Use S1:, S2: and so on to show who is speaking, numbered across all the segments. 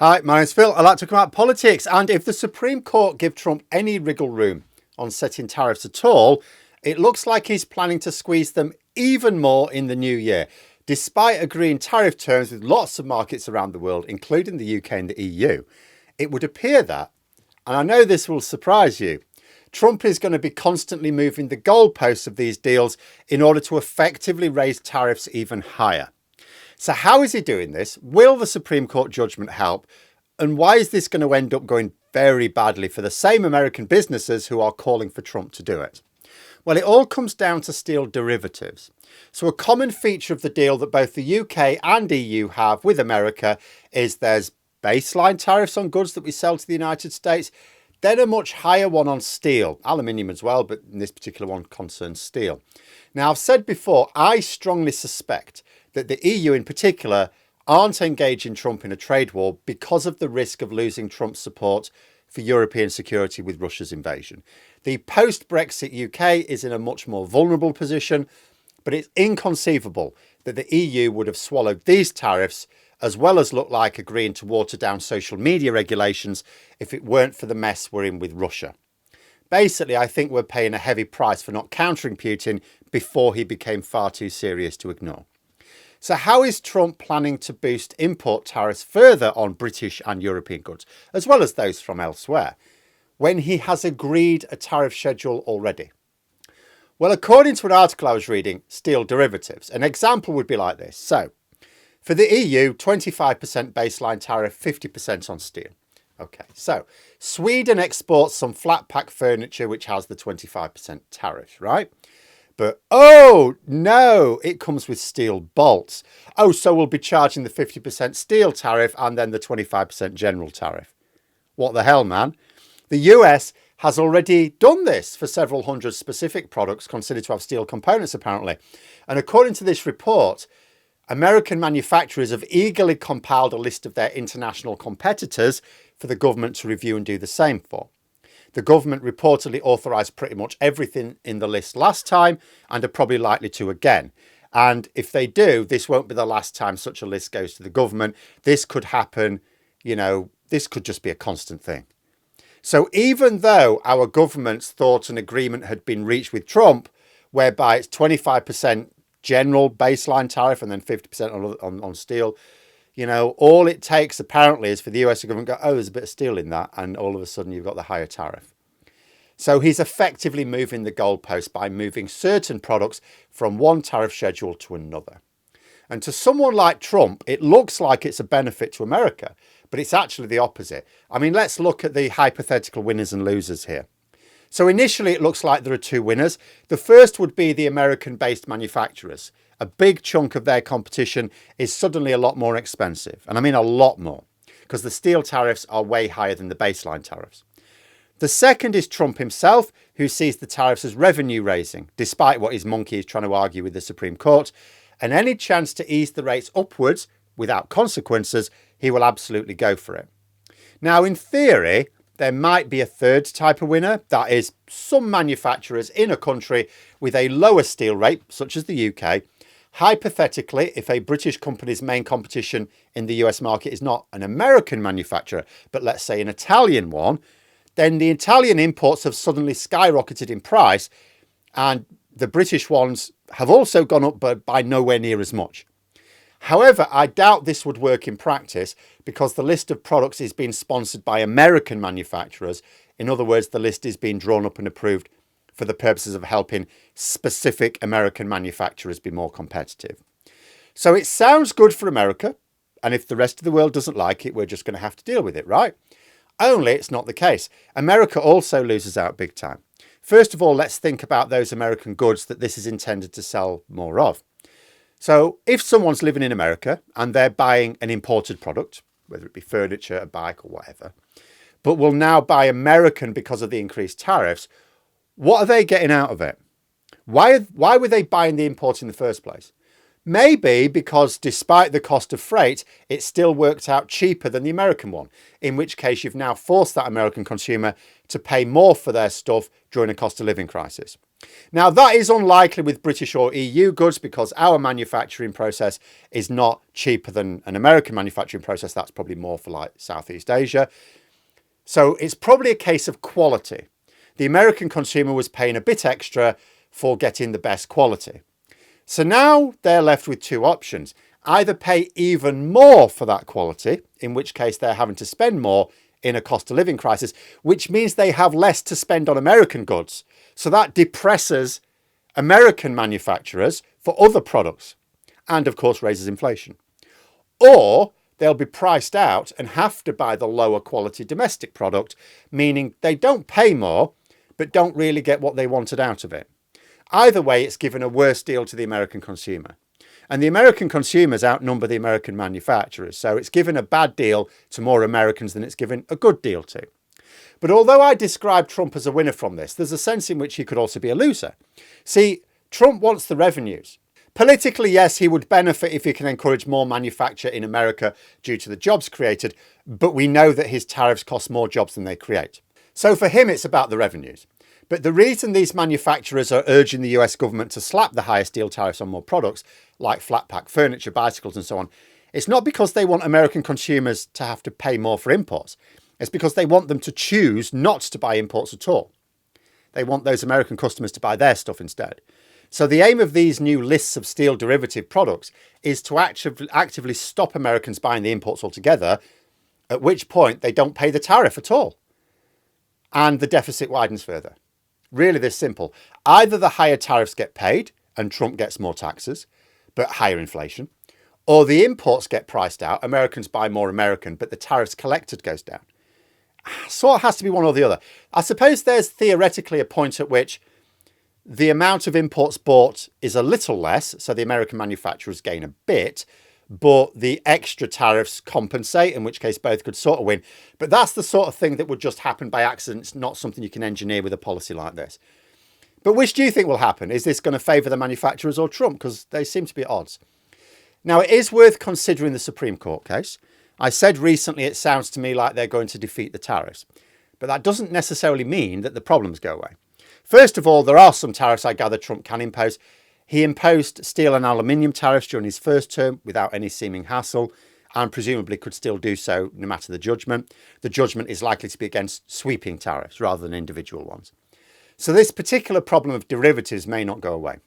S1: Hi, my name's Phil. I like to talk about politics, and if the Supreme Court give Trump any wriggle room on setting tariffs at all, it looks like he's planning to squeeze them even more in the new year. Despite agreeing tariff terms with lots of markets around the world, including the UK and the EU, it would appear that, and I know this will surprise you, Trump is going to be constantly moving the goalposts of these deals in order to effectively raise tariffs even higher. So how is he doing this? Will the Supreme Court judgment help? And why is this going to end up going very badly for the same American businesses who are calling for Trump to do it? Well, it all comes down to steel derivatives. So a common feature of the deal that both the UK and EU have with America is there's baseline tariffs on goods that we sell to the United States, then a much higher one on steel, aluminium as well, but in this particular one concerns steel. Now, I've said before, I strongly suspect that the EU in particular aren't engaging Trump in a trade war because of the risk of losing Trump's support for European security with Russia's invasion. The post-Brexit UK is in a much more vulnerable position, but it's inconceivable that the EU would have swallowed these tariffs as well as look like agreeing to water down social media regulations if it weren't for the mess we're in with Russia. Basically, I think we're paying a heavy price for not countering Putin before he became far too serious to ignore. So how is Trump planning to boost import tariffs further on British and European goods, as well as those from elsewhere, when he has agreed a tariff schedule already? Well, according to an article I was reading, Steel Derivatives, an example would be like this. So, for the EU, 25% baseline tariff, 50% on steel. Okay, so Sweden exports some flat pack furniture which has the 25% tariff, right? But, oh, no, it comes with steel bolts. Oh, so we'll be charging the 50% steel tariff and then the 25% general tariff. What the hell, man? The US has already done this for several hundred specific products considered to have steel components, apparently. And according to this report, American manufacturers have eagerly compiled a list of their international competitors for the government to review and do the same for. The government reportedly authorised pretty much everything in the list last time and are probably likely to again. And if they do, this won't be the last time such a list goes to the government. This could happen, this could just be a constant thing. So even though our governments thought an agreement had been reached with Trump, whereby it's 25% general baseline tariff and then 50% on steel, all it takes apparently is for the US government to go, oh, there's a bit of steel in that. And all of a sudden you've got the higher tariff. So he's effectively moving the goalpost by moving certain products from one tariff schedule to another. And to someone like Trump, it looks like it's a benefit to America, but it's actually the opposite. I mean, let's look at the hypothetical winners and losers here. So initially, it looks like there are two winners. The first would be the American-based manufacturers. A big chunk of their competition is suddenly a lot more expensive. And I mean a lot more, because the steel tariffs are way higher than the baseline tariffs. The second is Trump himself, who sees the tariffs as revenue raising, despite what his monkey is trying to argue with the Supreme Court. And any chance to ease the rates upwards without consequences, he will absolutely go for it. Now, in theory, there might be a third type of winner, that is some manufacturers in a country with a lower steel rate, such as the UK. Hypothetically, if a British company's main competition in the US market is not an American manufacturer, but let's say an Italian one, then the Italian imports have suddenly skyrocketed in price and the British ones have also gone up, but by nowhere near as much. However, I doubt this would work in practice because the list of products is being sponsored by American manufacturers. In other words, the list is being drawn up and approved for the purposes of helping specific American manufacturers be more competitive. So it sounds good for America. And if the rest of the world doesn't like it, we're just going to have to deal with it, right? Only it's not the case. America also loses out big time. First of all, let's think about those American goods that this is intended to sell more of. So if someone's living in America and they're buying an imported product, whether it be furniture, a bike or whatever, but will now buy American because of the increased tariffs, what are they getting out of it? Why were they buying the import in the first place? Maybe because despite the cost of freight, it still worked out cheaper than the American one, in which case you've now forced that American consumer to pay more for their stuff during a cost of living crisis. Now, that is unlikely with British or EU goods because our manufacturing process is not cheaper than an American manufacturing process. That's probably more for like Southeast Asia. So it's probably a case of quality. The American consumer was paying a bit extra for getting the best quality. So now they're left with two options. Either pay even more for that quality, in which case they're having to spend more in a cost of living crisis, which means they have less to spend on American goods. So that depresses American manufacturers for other products and, of course, raises inflation. Or they'll be priced out and have to buy the lower quality domestic product, meaning they don't pay more, but don't really get what they wanted out of it. Either way, it's given a worse deal to the American consumer. And the American consumers outnumber the American manufacturers. So it's given a bad deal to more Americans than it's given a good deal to. But although I describe Trump as a winner from this, there's a sense in which he could also be a loser. See, Trump wants the revenues. Politically, yes, he would benefit if he can encourage more manufacture in America due to the jobs created, but we know that his tariffs cost more jobs than they create. So for him, it's about the revenues. But the reason these manufacturers are urging the US government to slap the higher steel tariffs on more products, like flat pack furniture, bicycles and so on, it's not because they want American consumers to have to pay more for imports. It's because they want them to choose not to buy imports at all. They want those American customers to buy their stuff instead. So the aim of these new lists of steel derivative products is to actively stop Americans buying the imports altogether, at which point they don't pay the tariff at all. And the deficit widens further. Really this simple. Either the higher tariffs get paid and Trump gets more taxes, but higher inflation, or the imports get priced out, Americans buy more American, but the tariffs collected goes down. So it has to be one or the other. I suppose there's theoretically a point at which the amount of imports bought is a little less, so the American manufacturers gain a bit, but the extra tariffs compensate, in which case both could sort of win. But that's the sort of thing that would just happen by accident. It's not something you can engineer with a policy like this. But which do you think will happen? Is this going to favour the manufacturers or Trump? Because they seem to be at odds. Now, it is worth considering the Supreme Court case. I said recently it sounds to me like they're going to defeat the tariffs. But that doesn't necessarily mean that the problems go away. First of all, there are some tariffs I gather Trump can impose. He imposed steel and aluminium tariffs during his first term without any seeming hassle, and presumably could still do so no matter the judgment. The judgment is likely to be against sweeping tariffs rather than individual ones. So this particular problem of derivatives may not go away.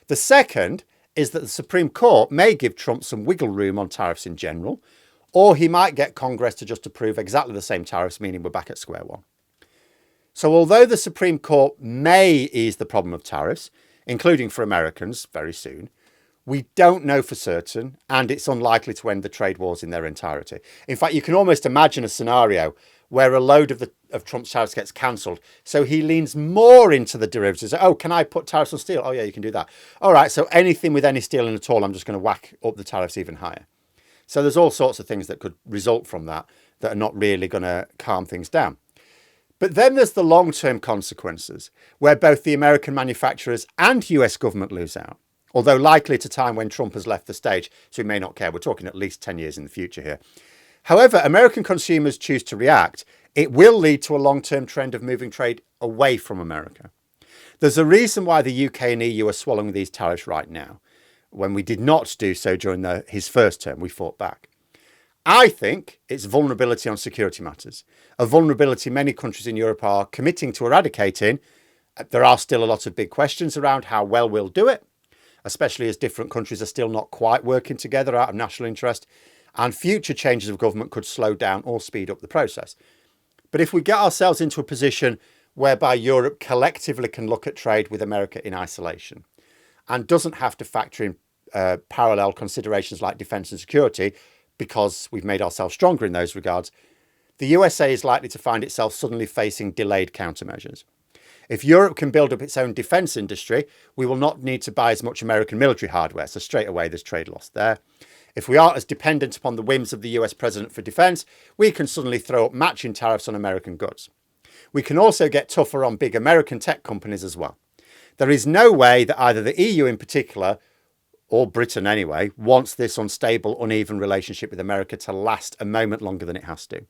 S1: The second is that the Supreme Court may give Trump some wiggle room on tariffs in general, or he might get Congress to just approve exactly the same tariffs, meaning we're back at square one. So although the Supreme Court may ease the problem of tariffs, including for Americans very soon, we don't know for certain, and it's unlikely to end the trade wars in their entirety. In fact, you can almost imagine a scenario where a load of Trump's tariffs gets cancelled. So he leans more into the derivatives. Oh, can I put tariffs on steel? Oh, yeah, you can do that. All right, so anything with any steel in at all, I'm just going to whack up the tariffs even higher. So there's all sorts of things that could result from that are not really going to calm things down. But then there's the long-term consequences, where both the American manufacturers and US government lose out, although likely at a time when Trump has left the stage, so we may not care. We're talking at least 10 years in the future here. However, American consumers choose to react, it will lead to a long-term trend of moving trade away from America. There's a reason why the UK and EU are swallowing these tariffs right now. When we did not do so during his first term, we fought back. I think it's vulnerability on security matters, a vulnerability many countries in Europe are committing to eradicating. There are still a lot of big questions around how well we'll do it, especially as different countries are still not quite working together out of national interest, and future changes of government could slow down or speed up the process. But if we get ourselves into a position whereby Europe collectively can look at trade with America in isolation and doesn't have to factor in parallel considerations like defence and security, because we've made ourselves stronger in those regards, the USA is likely to find itself suddenly facing delayed countermeasures. If Europe can build up its own defence industry, we will not need to buy as much American military hardware, so straight away there's trade loss there. If we aren't as dependent upon the whims of the US president for defence, we can suddenly throw up matching tariffs on American goods. We can also get tougher on big American tech companies as well. There is no way that either the EU in particular, or Britain anyway, wants this unstable, uneven relationship with America to last a moment longer than it has to.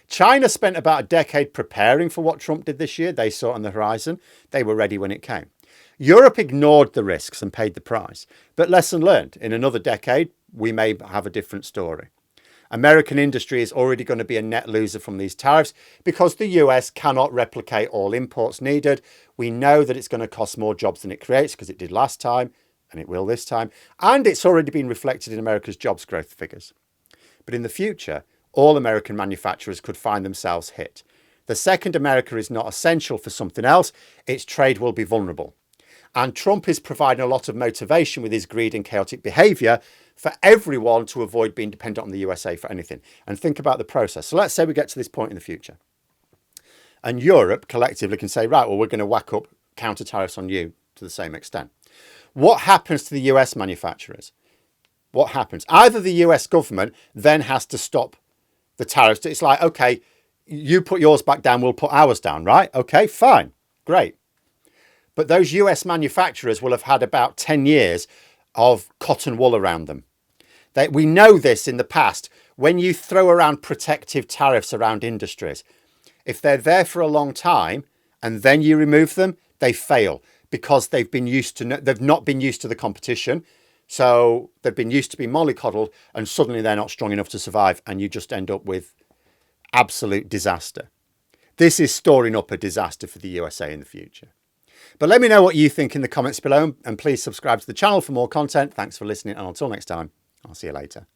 S1: China spent about a decade preparing for what Trump did this year. They saw it on the horizon. They were ready when it came. Europe ignored the risks and paid the price. But lesson learned, in another decade, we may have a different story. American industry is already going to be a net loser from these tariffs because the US cannot replicate all imports needed. We know that it's going to cost more jobs than it creates because it did last time and it will this time. And it's already been reflected in America's jobs growth figures. But in the future, all American manufacturers could find themselves hit. The second America is not essential for something else, its trade will be vulnerable. And Trump is providing a lot of motivation with his greed and chaotic behaviour for everyone to avoid being dependent on the USA for anything. And think about the process. So let's say we get to this point in the future. And Europe collectively can say, right, well, we're going to whack up counter tariffs on you to the same extent. What happens to the US manufacturers? What happens? Either the US government then has to stop the tariffs. It's like, okay, you put yours back down, we'll put ours down, right? Okay, fine, great. But those US manufacturers will have had about 10 years of cotton wool around them. We know this in the past. When you throw around protective tariffs around industries, if they're there for a long time and then you remove them, they fail because they've not been used to the competition. So they've been used to be mollycoddled and suddenly they're not strong enough to survive and you just end up with absolute disaster. This is storing up a disaster for the USA in the future. But let me know what you think in the comments below and please subscribe to the channel for more content. Thanks for listening and until next time, I'll see you later.